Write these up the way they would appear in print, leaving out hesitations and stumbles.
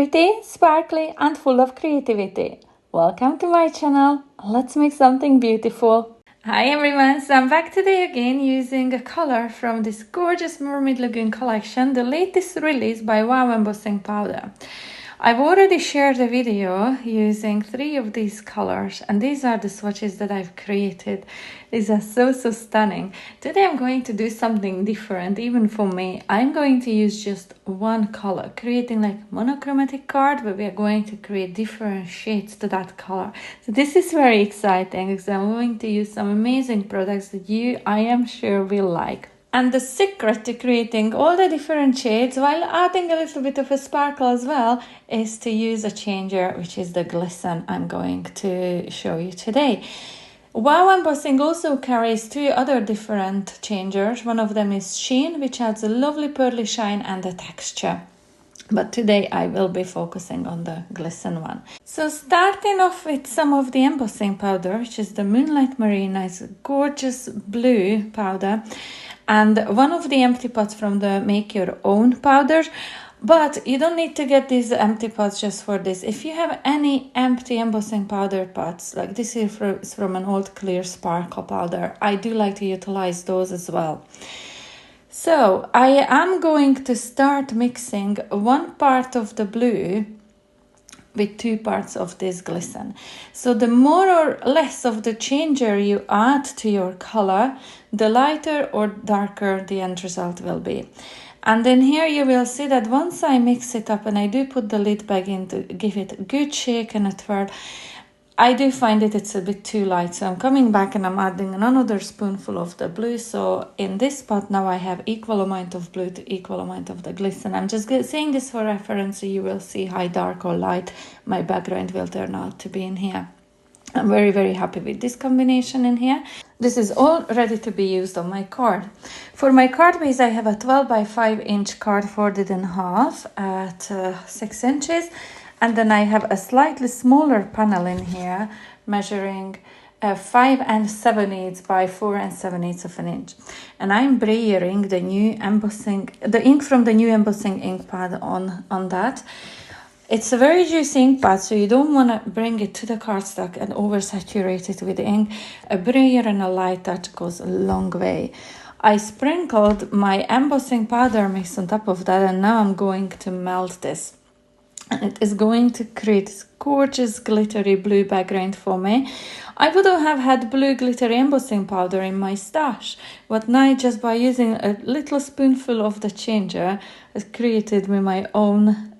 pretty, sparkly and full of creativity. Welcome to my channel. Let's make something beautiful. Hi everyone, so I'm back today again using a color from this gorgeous Mermaid Lagoon Collection, the latest release by Wow Embossing Powder. I've already shared a video using 3 of these colors, and these are the swatches that I've created. These are so stunning. Today I'm going to do something different, even for me. I'm going to use just one color, creating like monochromatic card, but we are going to create different shades to that color. So this is very exciting because I'm going to use some amazing products that I am sure will like. And the secret to creating all the different shades while adding a little bit of a sparkle as well is to use a changer, which is the Glisten I'm going to show you today. Wow Embossing also carries 2 other different changers. One of them is Sheen, which adds a lovely pearly shine and a texture. But today I will be focusing on the Glisten one. So starting off with some of the embossing powder, which is the Moonlight Marina. It's a gorgeous blue powder. And one of the empty pots from the Make Your Own powder. But you don't need to get these empty pots just for this. If you have any empty embossing powder pots, like this is from an old clear sparkle powder, I do like to utilize those as well. So I am going to start mixing 1 part of the blue with 2 parts of this Glisten. So the more or less of the changer you add to your color, the lighter or darker the end result will be. And then here you will see that once I mix it up and I do put the lid back in to give it a good shake and a twirl, I do find it's a bit too light. So I'm coming back and I'm adding another spoonful of the blue. So in this pot now I have equal amount of blue to equal amount of the Glisten. I'm just saying this for reference so you will see how dark or light my background will turn out to be in here. I'm very happy with this combination in here. This is all ready to be used on my card. For my card base I have a 12 by 5 inch card folded in half at 6 inches. And then I have a slightly smaller panel in here measuring 5 7/8 by 4 7/8 of an inch. And I'm brayering the ink from the new embossing ink pad on that. It's a very juicy ink pad, so you don't want to bring it to the cardstock and oversaturate it with ink. A brayer and a light touch goes a long way. I sprinkled my embossing powder mix on top of that, and now I'm going to melt this. And it is going to create this gorgeous glittery blue background for me. I wouldn't have had blue glittery embossing powder in my stash, but now just by using a little spoonful of the changer, I've created me my own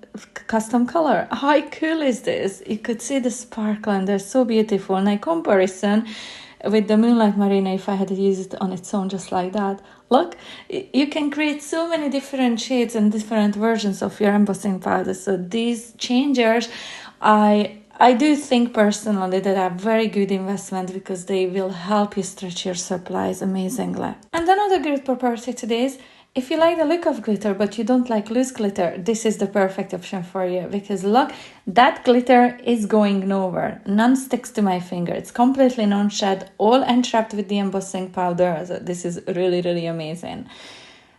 custom color. How cool is this? You could see the sparkle and they're so beautiful. And in comparison with the Moonlight Marina, if I had used it on its own just like that, look, you can create so many different shades and different versions of your embossing powder. So these changers, I do think personally that are very good investment because they will help you stretch your supplies amazingly. And another great property today is, if you like the look of glitter but you don't like loose glitter, this is the perfect option for you, because look, that glitter is going nowhere. None sticks to my finger. It's completely non-shed, all entrapped with the embossing powder. So this is really amazing.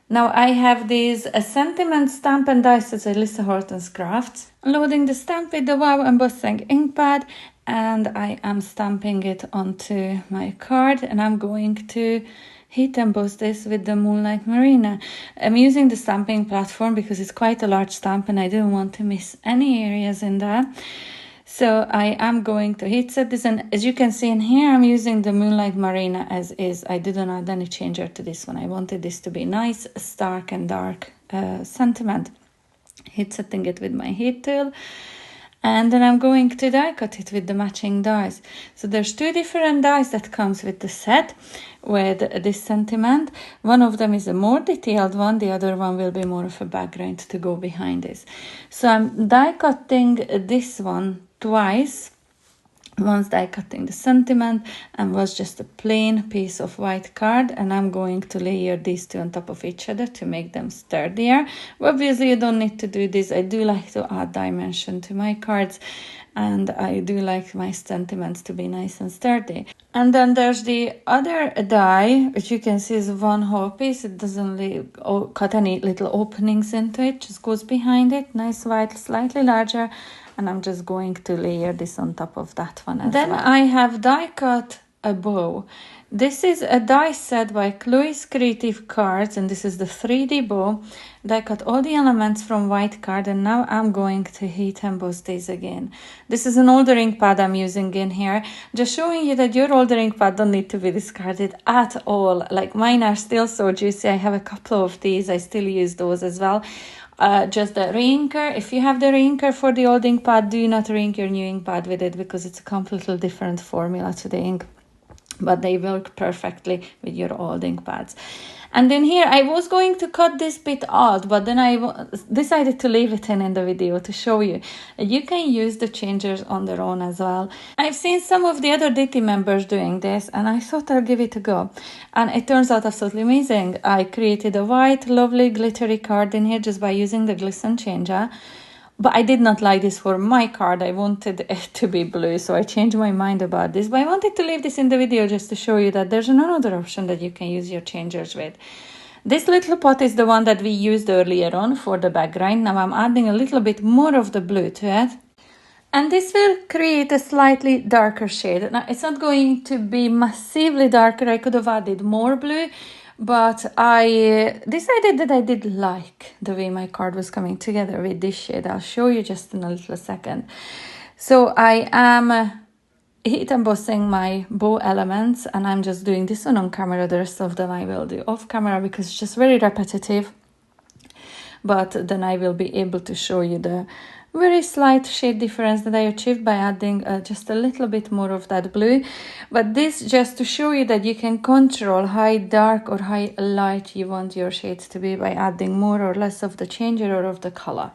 Now I have these sentiment stamp and dies as Alyssa Horton's Crafts. Loading the stamp with the Wow Embossing ink pad, and I am stamping it onto my card, and I'm going to heat emboss this with the Moonlight Marina. I'm using the stamping platform because it's quite a large stamp and I didn't want to miss any areas in there. So I am going to heat set this, and as you can see in here, I'm using the Moonlight Marina as is. I didn't add any changer to this one. I wanted this to be nice, stark and dark sentiment. Heat setting it with my heat tool. And then I'm going to die cut it with the matching dies. So there's 2 different dies that comes with the set with this sentiment. One of them is a more detailed one. The other one will be more of a background to go behind this. So I'm die cutting this one twice once die cutting the sentiment, and was just a plain piece of white card, and I'm going to layer these two on top of each other to make them sturdier. Obviously you don't need to do this. I do like to add dimension to my cards, and I do like my sentiments to be nice and sturdy. And then there's the other die, which you can see is one whole piece. It doesn't cut any little openings into it, just goes behind it, nice white, slightly larger. And I'm just going to layer this on top of that one as well. Then I have die cut a bow. This is a die set by Chloe's Creative Cards, and this is the 3D bow. Die cut all the elements from white card, and now I'm going to heat emboss these again. This is an older ink pad I'm using in here, just showing you that your older ink pad don't need to be discarded at all. Like, mine are still so juicy. I have a couple of these. I still use those as well. Just the reinker. If you have the reinker for the old ink pad, do not reink your new ink pad with it, because it's a completely different formula to the ink, but they work perfectly with your old ink pads. And then here I was going to cut this bit out, but then I decided to leave it in the video to show you that you can use the changers on their own as well. I've seen some of the other DT members doing this, and I thought I'll give it a go. And it turns out absolutely amazing. I created a white, lovely, glittery card in here just by using the Glisten changer. But I did not like this for my card. I wanted it to be blue, so I changed my mind about this. But I wanted to leave this in the video just to show you that there's another option that you can use your changers with. This little pot is the one that we used earlier on for the background. Now I'm adding a little bit more of the blue to it. And this will create a slightly darker shade. Now, it's not going to be massively darker. I could have added more blue, but I decided that I did like the way my card was coming together with this shade. I'll show you just in a little second. So I am heat embossing my bow elements, and I'm just doing this one on camera. The rest of them I will do off camera because it's just very repetitive. But then I will be able to show you the very slight shade difference that I achieved by adding just a little bit more of that blue. But this just to show you that you can control how dark or how light you want your shades to be by adding more or less of the changer or of the color.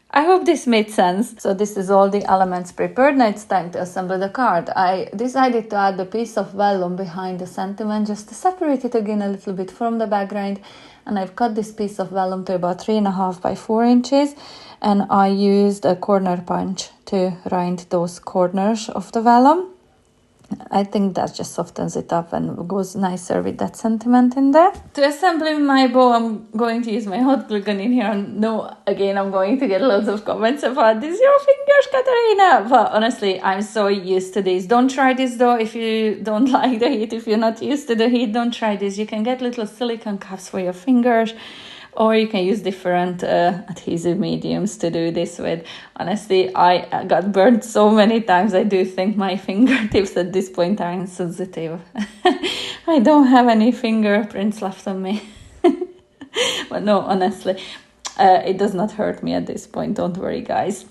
I hope this made sense. So this is all the elements prepared. Now it's time to assemble the card. I decided to add a piece of vellum behind the sentiment just to separate it again a little bit from the background. And I've cut this piece of vellum to about 3.5 by 4 inches. And I used a corner punch to round those corners of the vellum. I think that just softens it up and goes nicer with that sentiment in there. To assemble my bow, I'm going to use my hot glue gun in here. And no, again, I'm going to get loads of comments about this. Your fingers, Katarina! But honestly, I'm so used to this. Don't try this though if you don't like the heat. If you're not used to the heat, don't try this. You can get little silicone cups for your fingers, or you can use different adhesive mediums to do this with. Honestly, I got burned so many times. I do think my fingertips at this point are insensitive. I don't have any fingerprints left on me. But no, honestly, it does not hurt me at this point. Don't worry, guys.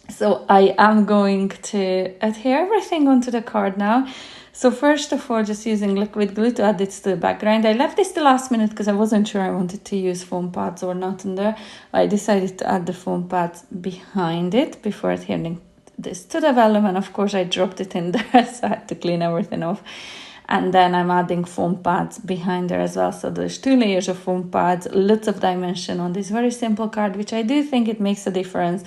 So I am going to adhere everything onto the card now. So first of all, just using liquid glue to add this to the background. I left this the last minute because I wasn't sure I wanted to use foam pads or not in there. I decided to add the foam pads behind it before adhering this to the vellum. And of course I dropped it in there, so I had to clean everything off. And then I'm adding foam pads behind there as well. So there's 2 layers of foam pads, lots of dimension on this very simple card, which I do think it makes a difference.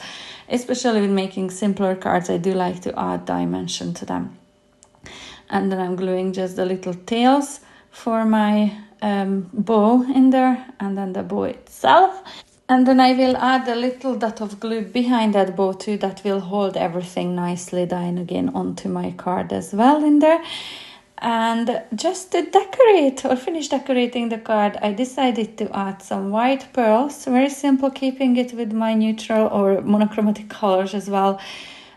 Especially with making simpler cards, I do like to add dimension to them. And then I'm gluing just the little tails for my bow in there, and then the bow itself. And then I will add a little dot of glue behind that bow too, that will hold everything nicely down again onto my card as well in there. And just to decorate or finish decorating the card, I decided to add some white pearls. Very simple, keeping it with my neutral or monochromatic colors as well.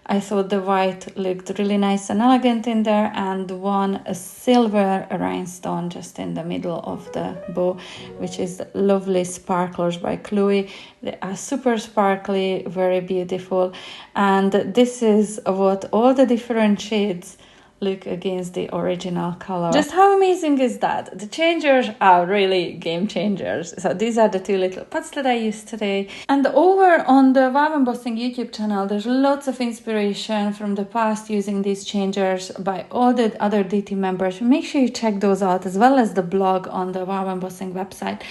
I thought the white looked really nice and elegant in there, and a silver rhinestone just in the middle of the bow, which is lovely sparklers by Chloe. They are super sparkly, very beautiful, and this is what all the different shades look against the original color. Just how amazing is that? The changers are really game changers. So these are the two little pots that I used today. And over on the Wow Embossing YouTube channel, there's lots of inspiration from the past using these changers by all the other DT members. Make sure you check those out, as well as the blog on the Wow Embossing website,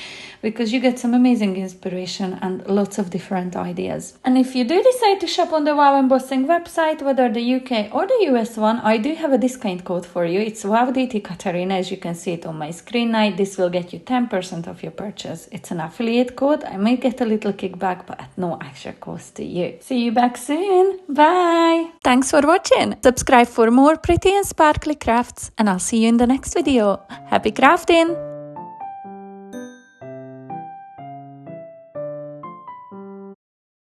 because you get some amazing inspiration and lots of different ideas. And if you do decide to shop on the Wow Embossing website, whether the UK or the US one, I do have a discount code for you. It's WowDT Katarina, as you can see it on my screen now. This will get you 10% off your purchase. It's an affiliate code. I may get a little kickback, but at no extra cost to you. See you back soon. Bye. Thanks for watching. Subscribe for more pretty and sparkly crafts, and I'll see you in the next video. Happy crafting!